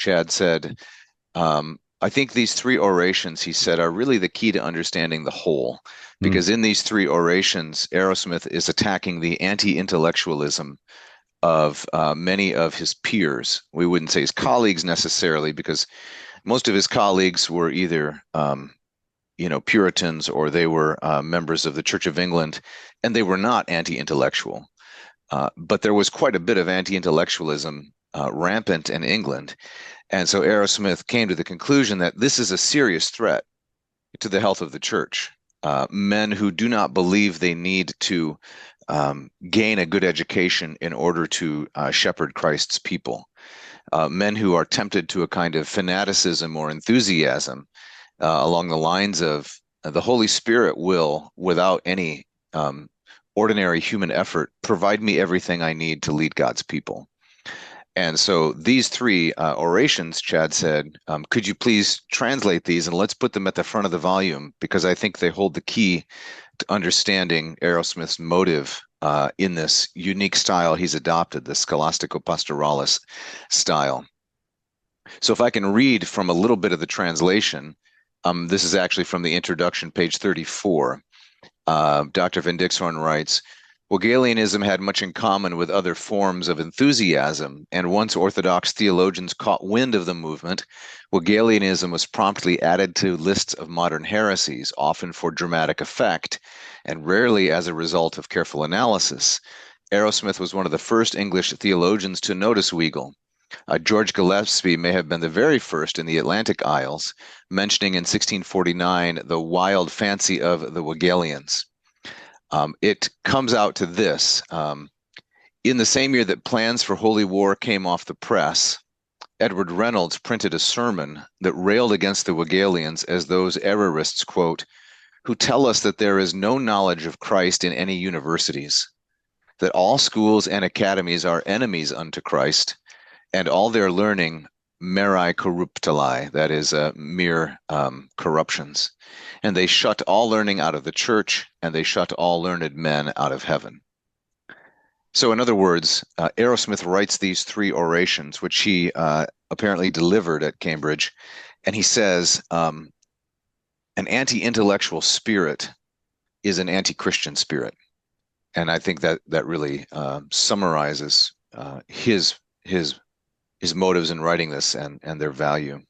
Chad said, I think these three orations, he said, are really the key to understanding the whole, Mm, because in these three orations, Arrowsmith is attacking the anti-intellectualism of many of his peers. We wouldn't say his colleagues necessarily, because most of his colleagues were either, Puritans or they were members of the Church of England, and they were not anti-intellectual. But there was quite a bit of anti-intellectualism rampant in England. And so Arrowsmith came to the conclusion that this is a serious threat to the health of the church. Men who do not believe they need to gain a good education in order to shepherd Christ's people. Men who are tempted to a kind of fanaticism or enthusiasm along the lines of the Holy Spirit will, without any ordinary human effort, provide me everything I need to lead God's people. And so these three orations, Chad said, could you please translate these and let's put them at the front of the volume because I think they hold the key to understanding Arrowsmith's motive in this unique style he's adopted, the Scholastico Pastoralis style. So if I can read from a little bit of the translation, this is actually from the introduction, page 34. Dr. Van Dixhorn writes, Wesleyanism had much in common with other forms of enthusiasm, and once Orthodox theologians caught wind of the movement, Wesleyanism was promptly added to lists of modern heresies, often for dramatic effect, and rarely as a result of careful analysis. Arrowsmith was one of the first English theologians to notice Weigel. George Gillespie may have been the very first in the Atlantic Isles, mentioning in 1649 the wild fancy of the Wesleyians. It comes out to this. In the same year that plans for holy war came off the press, Edward Reynolds printed a sermon that railed against the Wesleyans as those errorists, quote, who tell us that there is no knowledge of Christ in any universities, that all schools and academies are enemies unto Christ, and all their learning meri corruptili, that is, mere corruptions. And they shut all learning out of the church, and they shut all learned men out of heaven. So, in other words, Arrowsmith writes these three orations, which he apparently delivered at Cambridge, and he says, an anti-intellectual spirit is an anti-Christian spirit. And I think that that really summarizes his motives in writing this and their value.